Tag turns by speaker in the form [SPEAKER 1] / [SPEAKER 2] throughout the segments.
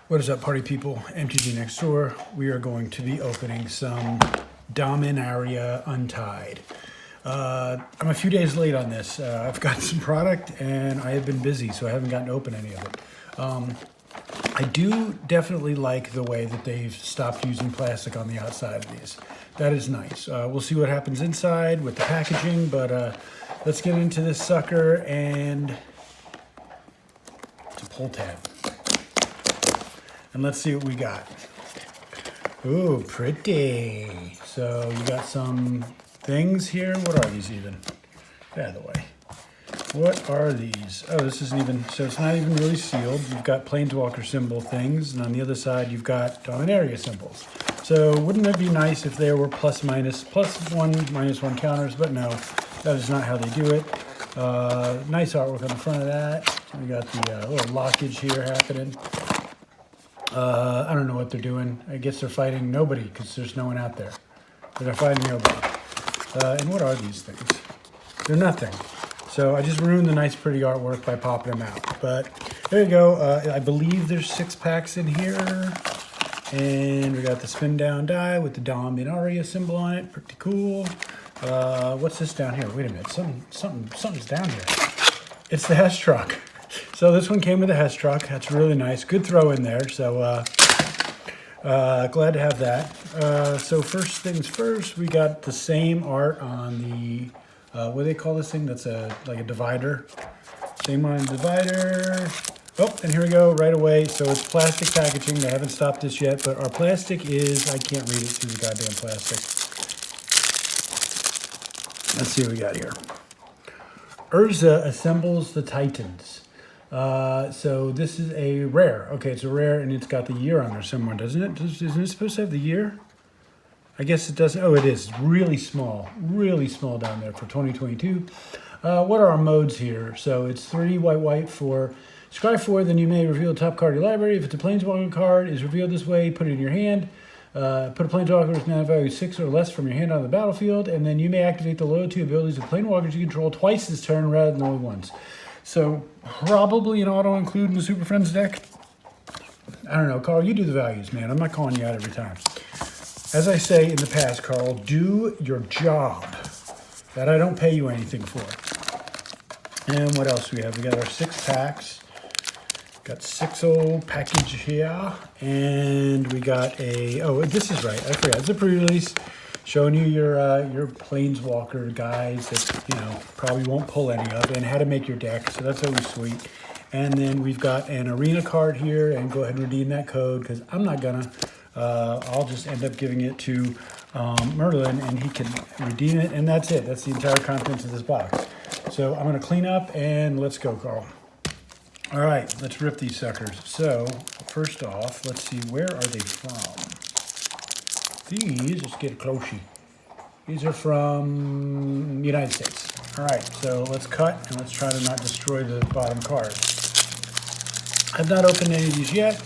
[SPEAKER 1] What is up, party people? MTG next door. We are going to be opening some Dominaria Untied. I'm a few days late on this. I've got some product and I have been busy, so I haven't gotten to open any of it. I do definitely like the way that they've stopped using plastic on the outside of these. That is nice. We'll see what happens inside with the packaging, but let's get into this sucker, and it's a pull tab. And let's see what we got. Ooh, pretty. So you got some things here. What are these even? Get out of the way. What are these? Oh, this isn't even, so it's not even really sealed. You've got Planeswalker symbol things, and on the other side you've got Dominaria symbols. So wouldn't it be nice if there were plus one, minus one counters, but no, that is not how they do it. Nice artwork on the front of that. We got the little lockage here happening. I don't know what they're doing. I guess they're fighting nobody because there's no one out there. But they're fighting nobody. And what are these things? They're nothing. So I just ruined the nice, pretty artwork by popping them out. But there you go. I believe there's 6 packs in here. And we got the spin down die with the Dominaria symbol on it. Pretty cool. What's this down here? Wait a minute. Something's down here. It's the Hess truck. So this one came with a Hess truck. That's really nice. Good throw in there. So glad to have that. So first things first, we got the same art on the, what do they call this thing? That's like a divider. Same on the divider. Oh, and here we go right away. So it's plastic packaging. They haven't stopped this yet, but our plastic is, I can't read it through the goddamn plastic. Let's see what we got here. Urza assembles the Titans. So this is a rare. Okay, it's a rare, and it's got the year on there somewhere, doesn't it? Isn't it supposed to have the year? I guess it doesn't. Oh, it is. It's really small down there for 2022. What are our modes here? So it's 3 white for scry 4, then you may reveal the top card of your library. If it's a Planeswalker card is revealed this way, put it in your hand. Put a Planeswalker with mana value 6 or less from your hand on the battlefield, and then you may activate the loyalty abilities of Planeswalkers you control twice this turn rather than only once. So probably an auto include in the Super Friends deck. I don't know, Carl, you do the values, man. I'm not calling you out every time. As I say in the past, Carl, do your job that I don't pay you anything for. And what else do we have? We got our 6 packs. Got 6 old package here. And we got a, oh, this is right. I forgot. It's a pre-release. Showing you your Planeswalker guys that, you know, probably won't pull any of, and how to make your deck, so that's always sweet. And then we've got an arena card here, and go ahead and redeem that code, because I'm not gonna. I'll just end up giving it to Merlin, and he can redeem it, and that's it. That's the entire contents of this box. So I'm gonna clean up, and let's go, Carl. All right, let's rip these suckers. So first off, let's see, where are they from? These, let's get closey. These are from United States. All right, so let's cut and let's try to not destroy the bottom card. I've not opened any of these yet.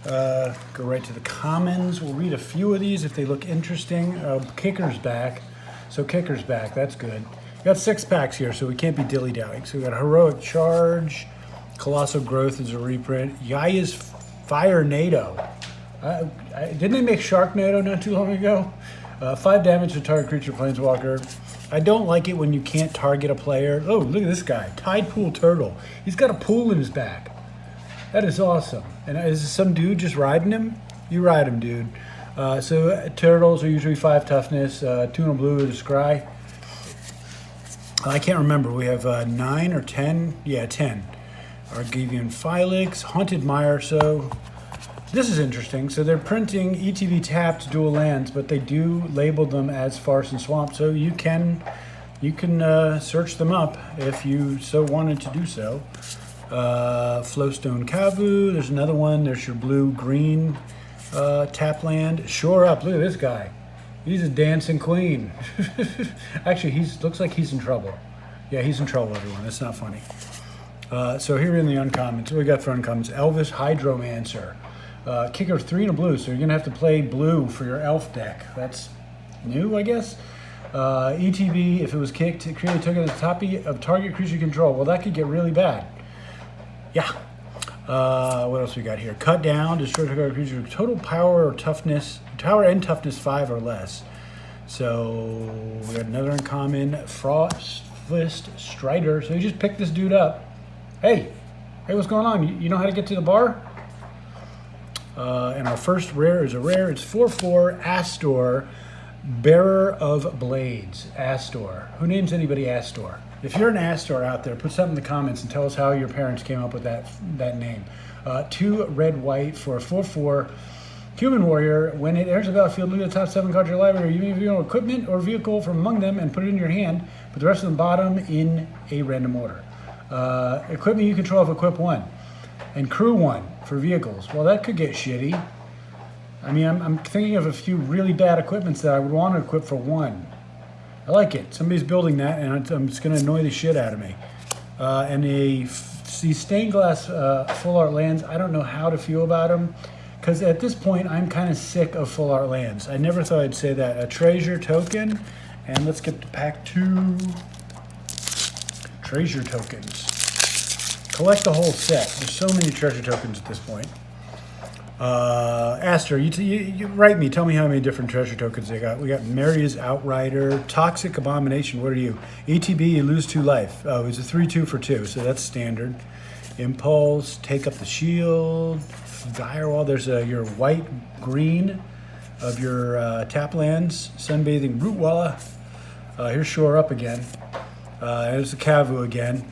[SPEAKER 1] Go right to the commons. We'll read a few of these if they look interesting. Kicker's back. So Kicker's back, that's good. We got 6 packs here, so we can't be dilly-dallying. So we got Heroic Charge, Colossal Growth is a reprint, Yaya's Fire NATO. Didn't they make Sharknado not too long ago? 5 damage to target creature Planeswalker. I don't like it when you can't target a player. Oh, look at this guy. Tidepool Turtle. He's got a pool in his back. That is awesome. And is some dude just riding him? You ride him, dude. So turtles are usually 5 toughness. 2 and a blue to scry. I can't remember. We have 9 or 10? Yeah, 10. Argivian Phylix. Haunted Mire. So this is interesting. So they're printing ETB tapped dual lands, but they do label them as Farce and Swamp. So you can search them up if you so wanted to do so. Flowstone Kavu. There's another one. There's your blue-green tap land. Shore Up. Look at this guy. He's a dancing queen. Actually, looks like he's in trouble. Yeah, he's in trouble, everyone. That's not funny. So here in the uncommons, what we got for uncommons? Elvis Hydromancer. Kicker 3 and a blue, so you're going to have to play blue for your elf deck. That's new, I guess. ETB, if it was kicked, it created a token at the top of target creature control. Well, that could get really bad. Yeah. What else we got here? Cut down, destroy target creature with total power or toughness, power and toughness 5 or less. So we got another uncommon, Frost Fist Strider. So you just pick this dude up. Hey, what's going on? You know how to get to the bar? And our first rare is a rare. It's 4/4 Astor, Bearer of Blades. Astor. Who names anybody Astor? If you're an Astor out there, put something in the comments and tell us how your parents came up with that name. 2 red-white for a 4/4 human warrior. When it enters the battlefield, look at the top 7 cards of your library. You may view equipment or vehicle from among them and put it in your hand. Put the rest of the bottom in a random order. Equipment you control of equip 1. And crew 1 for vehicles. Well, that could get shitty. I mean, I'm thinking of a few really bad equipments that I would want to equip for 1. I like it. Somebody's building that, and it's going to annoy the shit out of me. And these stained glass full art lands, I don't know how to feel about them, because at this point, I'm kind of sick of full art lands. I never thought I'd say that. A treasure token, and let's get to pack 2. Treasure tokens. Collect the whole set. There's so many treasure tokens at this point. Astor, you write me. Tell me how many different treasure tokens they got. We got Maria's Outrider, Toxic Abomination. What are you? ETB, you lose 2 life. Oh, it's a 3/2 for 2, so that's standard. Impulse, take up the shield. Direwall, there's your white-green of your tap lands. Sunbathing Rootwalla. Here's Shore Up again. There's the Kavu again.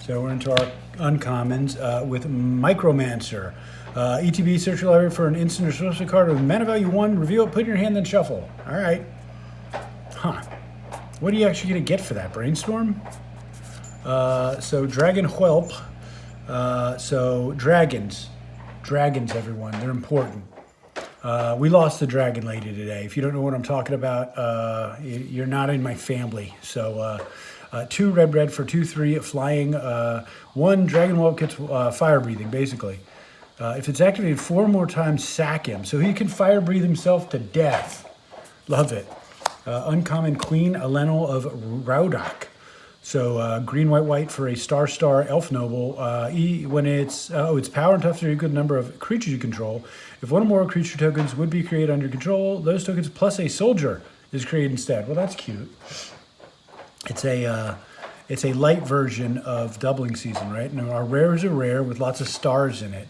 [SPEAKER 1] So we're into our uncommons with Micromancer. ETB, search your library for an instant or sorcery card with mana value 1, reveal it, put it in your hand, then shuffle. All right. Huh. What are you actually going to get for that? Brainstorm? So Dragon Whelp. So dragons. Dragons, everyone. They're important. We lost the dragon lady today. If you don't know what I'm talking about, you're not in my family. So 2 red for 2/3 flying. 1 dragon whelp gets fire breathing, basically. If it's activated 4 more times, sack him. So he can fire breathe himself to death. Love it. Uncommon Queen Elenel of Raudak. So green, white for a star elf noble. When it's power and toughness are equal to the number of creatures you control. If 1 or more creature tokens would be created under control, those tokens plus a soldier is created instead. Well, that's cute. It's a light version of doubling season, right? And our rare is a rare with lots of stars in it.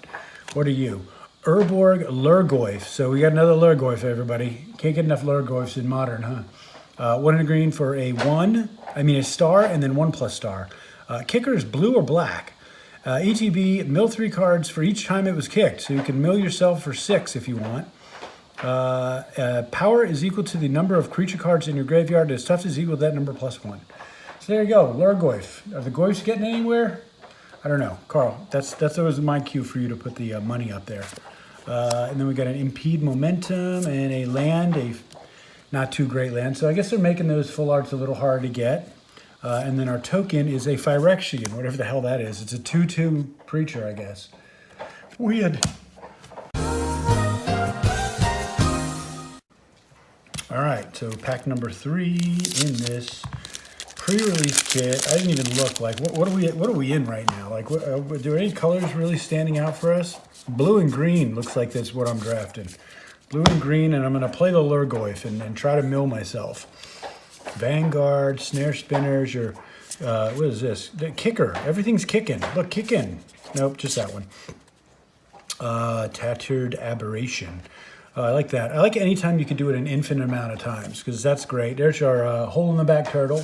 [SPEAKER 1] What are you? Urborg Lurgoyf. So we got another Lurgoyf, everybody. Can't get enough Lurgoyfs in Modern, huh? 1 in a green for a star, and then 1+ star. Kicker is blue or black. ETB, mill 3 cards for each time it was kicked. So you can mill yourself for 6 if you want. Power is equal to the number of creature cards in your graveyard. Its toughness is equal to that number plus 1. So there you go, Lurgoyf. Are the Goyfs getting anywhere? I don't know. Carl, that was my cue for you to put the money up there. And then we got an Impede Momentum and a land, a not too great land. So I guess they're making those full arts a little hard to get. And then our token is a phyrexian, whatever the hell that is. It's a 2/2 creature, I guess. Weird. All right, so pack number 3 in this pre-release kit. I didn't even look. Like, what are we in right now? Like, are there any colors really standing out for us? Blue and green looks like that's what I'm drafting. Blue and green, and I'm going to play the Lurgoyf and try to mill myself. Vanguard, Snare Spinners, your, what is this? The Kicker. Everything's kicking. Look, kicking. Nope, just that one. Tattered Aberration. I like that. I like anytime you can do it an infinite amount of times, because that's great. There's our Hole in the Back Turtle.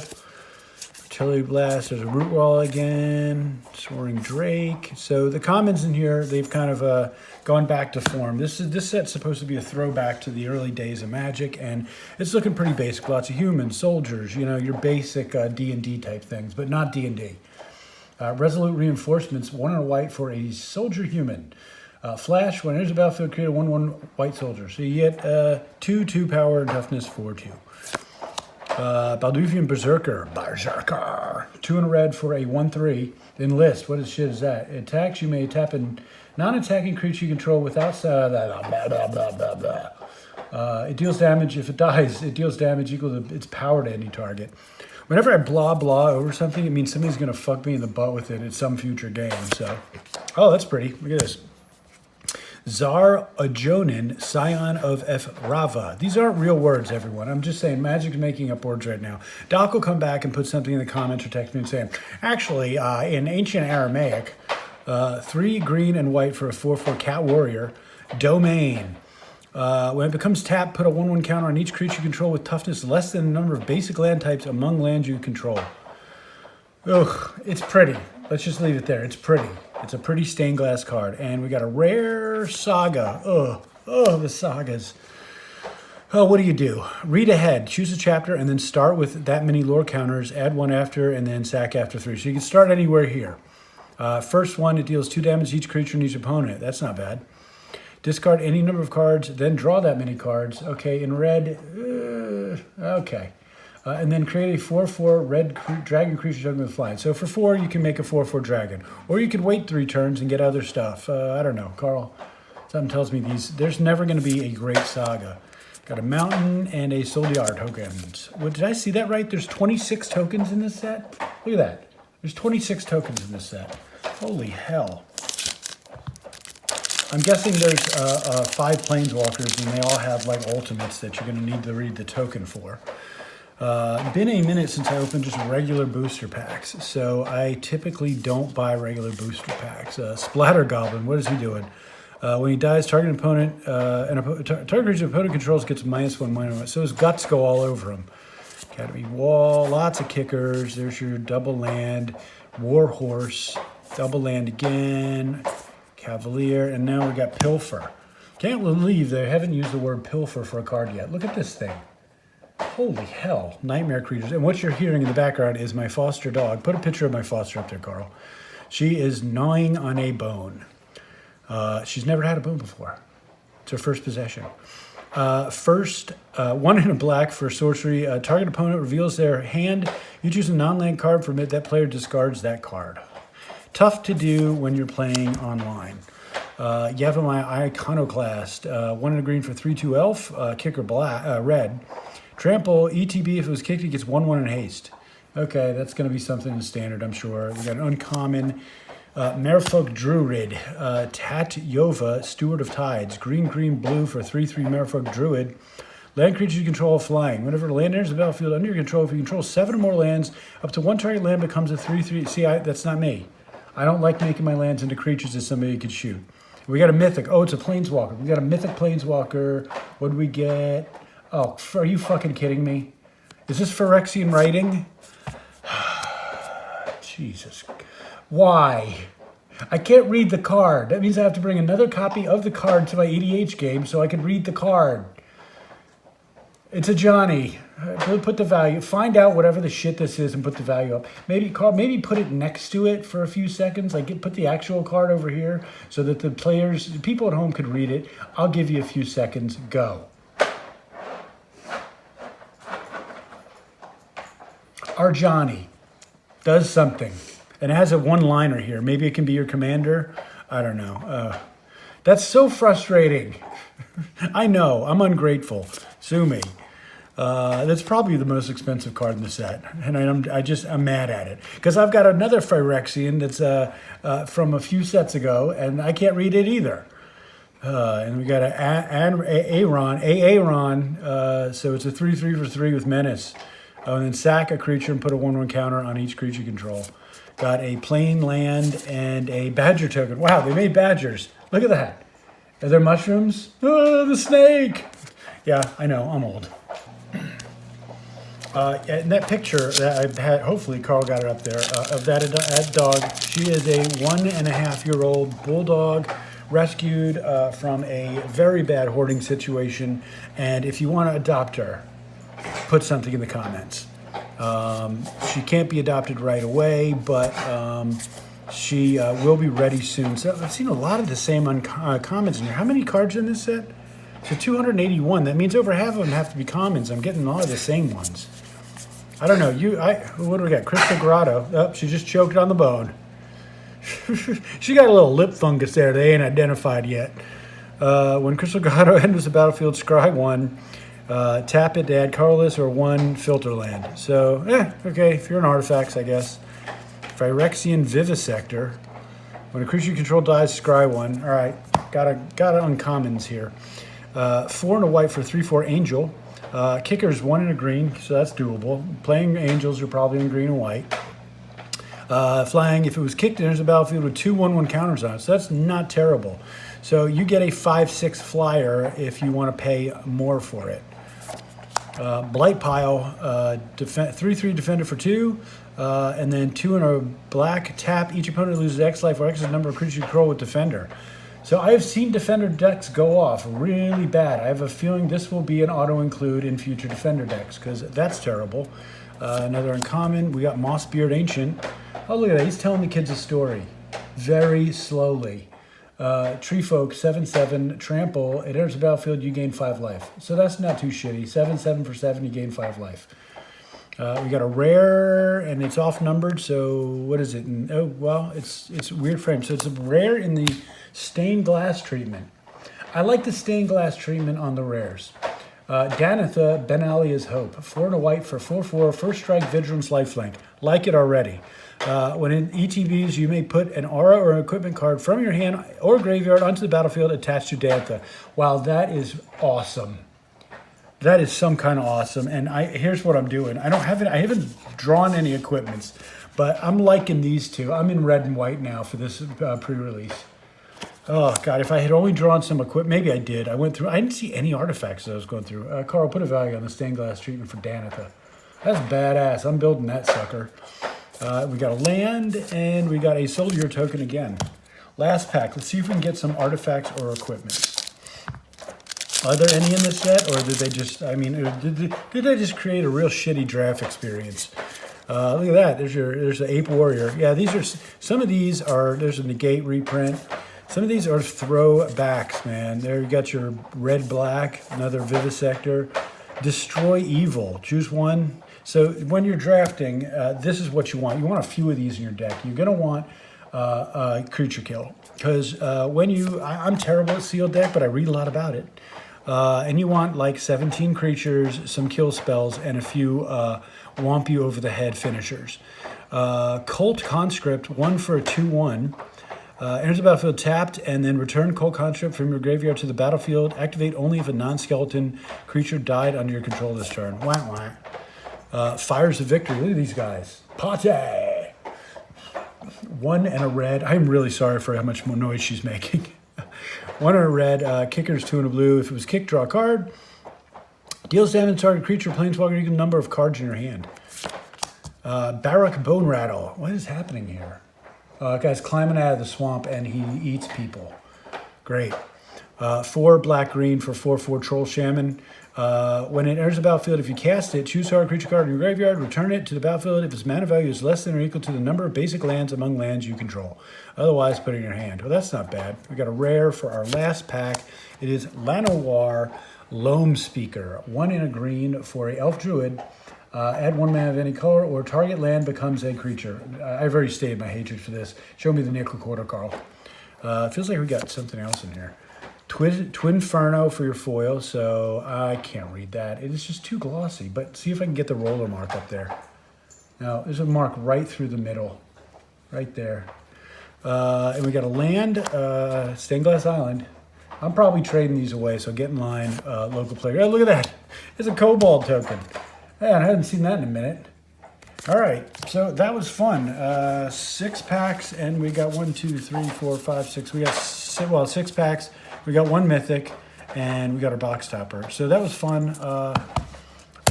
[SPEAKER 1] Artillery Blast. There's a Root Wall again. Soaring Drake. So the commons in here, they've kind of gone back to form. This set's supposed to be a throwback to the early days of Magic, and it's looking pretty basic. Lots of humans, soldiers, you know, your basic D&D type things, but not D&D. Resolute Reinforcements, 1 and a white for a soldier human. Flash, when there's a battlefield, create a 1/1 white soldier. So you get 2/2 power and toughness 4/2. Balduvian Berserker. 2 and a red for a 1/3. Enlist. What shit is that? It attacks, you may tap a non-attacking creature you control without it deals damage. If it dies, it deals damage equal to its power to any target. Whenever I blah over something, it means somebody's going to fuck me in the butt with it in some future game. So Oh, that's pretty. Look at this. Zar Ajonin, scion of Efrava. These aren't real words, everyone. I'm just saying Magic's making up words right now. Doc will come back and put something in the comments or text me and say, actually, in ancient Aramaic, 3 green and white for a 4/4 cat warrior, domain. When it becomes tapped, put a 1/1 counter on each creature you control with toughness less than the number of basic land types among lands you control. Ugh, it's pretty. Let's just leave it there. It's pretty. It's a pretty stained glass card. And we got a rare Saga. The Sagas. Oh, what do you do? Read ahead, choose a chapter, and then start with that many lore counters, add 1 after, and then sack after 3. So you can start anywhere here. First one, it deals 2 damage to each creature and each opponent. That's not bad. Discard any number of cards, then draw that many cards. Okay, in red, okay. And then create a 4/4 red dragon creature token with flying. So for 4, you can make a 4/4 dragon. Or you could wait 3 turns and get other stuff. I don't know, Carl. Something tells me there's never going to be a great Saga. Got a mountain and a Soldier tokens. What, did I see that right? There's 26 tokens in this set? Look at that. There's 26 tokens in this set. Holy hell. I'm guessing there's 5 planeswalkers and they all have like ultimates that you're going to need to read the token for. Been a minute since I opened just regular booster packs, so I typically don't buy regular booster packs. Splatter Goblin, what is he doing? When he dies, target opponent, target creature opponent controls gets -1/-1. So his guts go all over him. Academy Wall, lots of kickers. There's your double land, Warhorse, double land again, Cavalier, and now we got Pilfer. Can't believe they haven't used the word Pilfer for a card yet. Look at this thing. Holy hell, nightmare creatures. And what you're hearing in the background is my foster dog. Put a picture of my foster up there, Carl. She is gnawing on a bone. She's never had a bone before. It's her first possession. First, 1 and a black for sorcery. Target opponent reveals their hand. You choose a non-land card from it. That player discards that card. Tough to do when you're playing online. Yavimaya Iconoclast. 1 and a green for 3/2 elf. Kicker black, red. Trample, ETB, if it was kicked, it gets 1/1 in haste. Okay, that's going to be something in standard, I'm sure. We got an uncommon Merfolk Druid, Tatyova, Steward of Tides. Green, blue for 3/3 Merfolk Druid. Land creatures you control flying. Whenever a land enters the battlefield under your control, if you control 7 or more lands, up to 1 target land becomes a 3/3. See, that's not me. I don't like making my lands into creatures that somebody could shoot. We got a mythic. Oh, it's a planeswalker. We got a mythic planeswalker. What do we get? Oh, are you fucking kidding me? Is this phyrexian writing? Jesus. Why? I can't read the card. That means I have to bring another copy of the card to my EDH game so I can read the card. It's ajani. Put the value. Find out whatever the shit this is and put the value up. Maybe put it next to it for a few seconds. Like put the actual card over here so that the people at home could read it. I'll give you a few seconds. Go. Ajani does something. And it has a 1-liner here. Maybe it can be your commander. I don't know. That's so frustrating. I know. I'm ungrateful. Sue me. That's probably the most expensive card in the set. And I'm mad at it. Because I've got another Phyrexian that's from a few sets ago, and I can't read it either. And we got Aaron. So it's a 3/3 for 3 with Menace. And then sack a creature and put a 1/1 counter on each creature control. Got a plain land and a badger token. Wow, they made badgers. Look at that. Are there mushrooms? Oh, the snake. Yeah, I know, I'm old. In that picture that I had, hopefully Carl got it up there, of that dog, she is a 1.5-year-old bulldog rescued from a very bad hoarding situation. And if you want to adopt her, put something in the comments. She can't be adopted right away, but she will be ready soon. So I've seen a lot of the same comments in here. How many cards in this set? So 281. That means over half of them have to be commons. I'm getting a lot of the same ones. I don't know. What do we got? Crystal Grotto. Oh, she just choked on the bone. She got a little lip fungus there. They ain't identified yet. When Crystal Grotto enters the battlefield, scry 1. Tap it to add colorless or 1 filter land. So, okay, if you're an artifacts, I guess. Phyrexian Vivisector. When a creature you control dies, scry 1. All right, got uncommons here. 4 and a white for 3/4 angel. Kicker's 1 and a green, so that's doable. Playing angels, you're probably in green and white. Flying, if it was kicked, enters the battlefield with 2/1/1 counters on it, so that's not terrible. So you get a 5/6 flyer if you want to pay more for it. Blight Pile, 3/3 defender for 2, and then 2 and a black. Tap, each opponent loses X life or X is the number of creatures you control with defender. So I have seen defender decks go off really bad. I have a feeling this will be an auto-include in future defender decks, because that's terrible. Another uncommon, we got Mossbeard Ancient. Oh, look at that, he's telling the kids a story. Very slowly. Tree Folk, 7/7, trample. It enters the battlefield, you gain 5 life. So that's not too shitty. 7/7 for 7, you gain 5 life. We got a rare, and it's off-numbered, so what is it? Oh, well, it's weird frame. So it's a rare in the stained glass treatment. I like the stained glass treatment on the rares. Danitha, Benalia's Hope. 4 and a white for 4/4, first strike, Vigilance, lifelink. Like it already. When in ETBs, you may put an aura or an equipment card from your hand or graveyard onto the battlefield attached to Danitha. Wow, that is awesome. That is some kind of awesome. And here's what I'm doing. I haven't drawn any equipments, but I'm liking these two. I'm in red and white now for this pre-release. Oh God, if I had only drawn some equipment, maybe I did. I didn't see any artifacts as I was going through. Carl, put a value on the stained glass treatment for Danitha. That's badass. I'm building that sucker. We got a land, and we got a soldier token again. Last pack. Let's see if we can get some artifacts or equipment. Are there any in this set, or did they just, did they just create a real shitty draft experience? Look at that. There's the Ape Warrior. Yeah, some of these are, there's a negate reprint. Some of these are throwbacks, man. There you got your red-black, another Vivisector. Destroy Evil. Choose one. So when you're drafting, this is what you want. You want a few of these in your deck. You're going to want creature kill. Because I'm terrible at sealed deck, but I read a lot about it. And you want like 17 creatures, some kill spells, and a few womp you over the head finishers. Cult Conscript, 1 for a 2/1. Enters the battlefield tapped, and then return Cult Conscript from your graveyard to the battlefield. Activate only if a non-skeleton creature died under your control this turn. Wah, wah. Fires of Victory. Look at these guys. Pate! 1 and a red. I'm really sorry for how much more noise she's making. 1 and a red. Kicker's 2 and a blue. If it was kick, draw a card. Deals damage to target creature, planeswalker, equal number of cards in your hand. Barak Bone Rattle. What is happening here? Guy's climbing out of the swamp, and he eats people. Great. 4 black-green for 4/4 Troll Shaman. When it enters the battlefield, if you cast it, choose a hard creature card in your graveyard, return it to the battlefield if its mana value is less than or equal to the number of basic lands among lands you control. Otherwise, put it in your hand. Well, that's not bad. We got a rare for our last pack. It is Llanowar Loam Speaker. 1 in a green for a Elf Druid. Add 1 mana of any color, or target land becomes a creature. I've already stated my hatred for this. Show me the nickel quarter, Carl. Feels like we got something else in here. Twinferno for your foil, so I can't read that. It is just too glossy, but see if I can get the roller mark up there. Now, there's a mark right through the middle, right there. And we got a land, Stained Glass Island. I'm probably trading these away, so get in line, local player. Oh, look at that. It's a Kobold token. Man, I hadn't seen that in a minute. All right, so that was fun. 6 packs, and we got 1, 2, 3, 4, 5, 6. We got 6 packs. We got 1 mythic, and we got our box topper. So that was fun.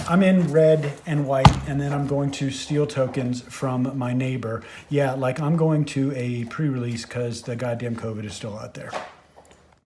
[SPEAKER 1] I'm in red and white, and then I'm going to steal tokens from my neighbor. Yeah, like I'm going to a pre-release because the goddamn COVID is still out there.